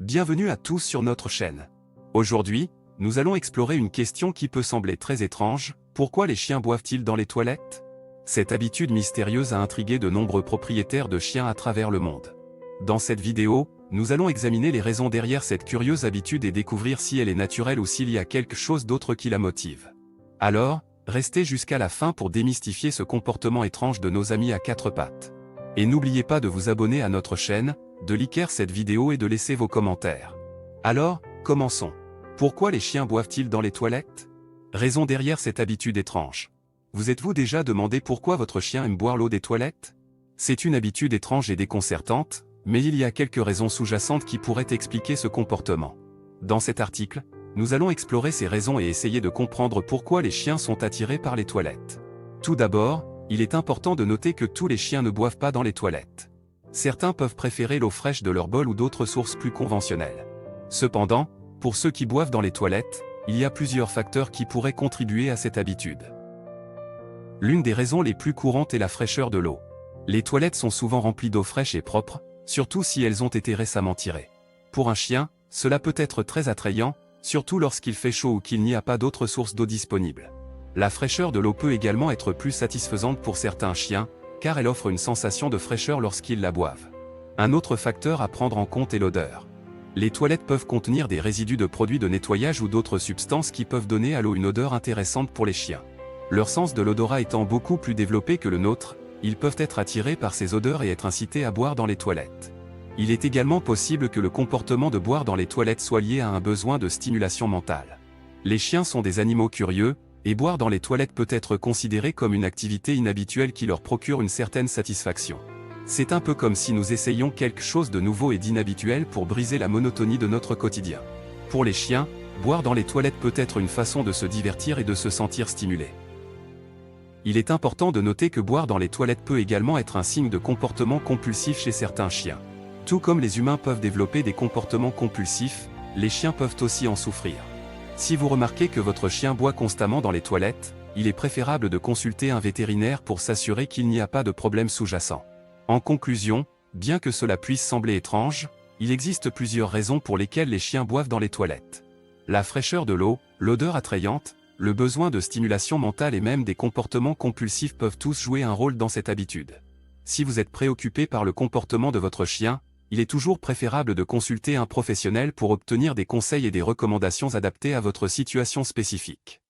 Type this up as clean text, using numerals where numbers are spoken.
Bienvenue à tous sur notre chaîne. Aujourd'hui, nous allons explorer une question qui peut sembler très étrange: pourquoi les chiens boivent-ils dans les toilettes? Cette habitude mystérieuse a intrigué de nombreux propriétaires de chiens à travers le monde. Dans cette vidéo, nous allons examiner les raisons derrière cette curieuse habitude et découvrir si elle est naturelle ou s'il y a quelque chose d'autre qui la motive. Alors, restez jusqu'à la fin pour démystifier ce comportement étrange de nos amis à quatre pattes. Et n'oubliez pas de vous abonner à notre chaîne, de liker cette vidéo et de laisser vos commentaires. Alors, commençons. Pourquoi les chiens boivent-ils dans les toilettes? Raison derrière cette habitude étrange. Vous êtes-vous déjà demandé pourquoi votre chien aime boire l'eau des toilettes? C'est une habitude étrange et déconcertante, mais il y a quelques raisons sous-jacentes qui pourraient expliquer ce comportement. Dans cet article, nous allons explorer ces raisons et essayer de comprendre pourquoi les chiens sont attirés par les toilettes. Tout d'abord, il est important de noter que tous les chiens ne boivent pas dans les toilettes. Certains peuvent préférer l'eau fraîche de leur bol ou d'autres sources plus conventionnelles. Cependant, pour ceux qui boivent dans les toilettes, il y a plusieurs facteurs qui pourraient contribuer à cette habitude. L'une des raisons les plus courantes est la fraîcheur de l'eau. Les toilettes sont souvent remplies d'eau fraîche et propre, surtout si elles ont été récemment tirées. Pour un chien, cela peut être très attrayant, surtout lorsqu'il fait chaud ou qu'il n'y a pas d'autre source d'eau disponible. La fraîcheur de l'eau peut également être plus satisfaisante pour certains chiens, car elle offre une sensation de fraîcheur lorsqu'ils la boivent. Un autre facteur à prendre en compte est l'odeur. Les toilettes peuvent contenir des résidus de produits de nettoyage ou d'autres substances qui peuvent donner à l'eau une odeur intéressante pour les chiens. Leur sens de l'odorat étant beaucoup plus développé que le nôtre, ils peuvent être attirés par ces odeurs et être incités à boire dans les toilettes. Il est également possible que le comportement de boire dans les toilettes soit lié à un besoin de stimulation mentale. Les chiens sont des animaux curieux, et boire dans les toilettes peut être considéré comme une activité inhabituelle qui leur procure une certaine satisfaction. C'est un peu comme si nous essayions quelque chose de nouveau et d'inhabituel pour briser la monotonie de notre quotidien. Pour les chiens, boire dans les toilettes peut être une façon de se divertir et de se sentir stimulé. Il est important de noter que boire dans les toilettes peut également être un signe de comportement compulsif chez certains chiens. Tout comme les humains peuvent développer des comportements compulsifs, les chiens peuvent aussi en souffrir. Si vous remarquez que votre chien boit constamment dans les toilettes, il est préférable de consulter un vétérinaire pour s'assurer qu'il n'y a pas de problème sous-jacent. En conclusion, bien que cela puisse sembler étrange, il existe plusieurs raisons pour lesquelles les chiens boivent dans les toilettes. La fraîcheur de l'eau, l'odeur attrayante, le besoin de stimulation mentale et même des comportements compulsifs peuvent tous jouer un rôle dans cette habitude. Si vous êtes préoccupé par le comportement de votre chien, il est toujours préférable de consulter un professionnel pour obtenir des conseils et des recommandations adaptées à votre situation spécifique.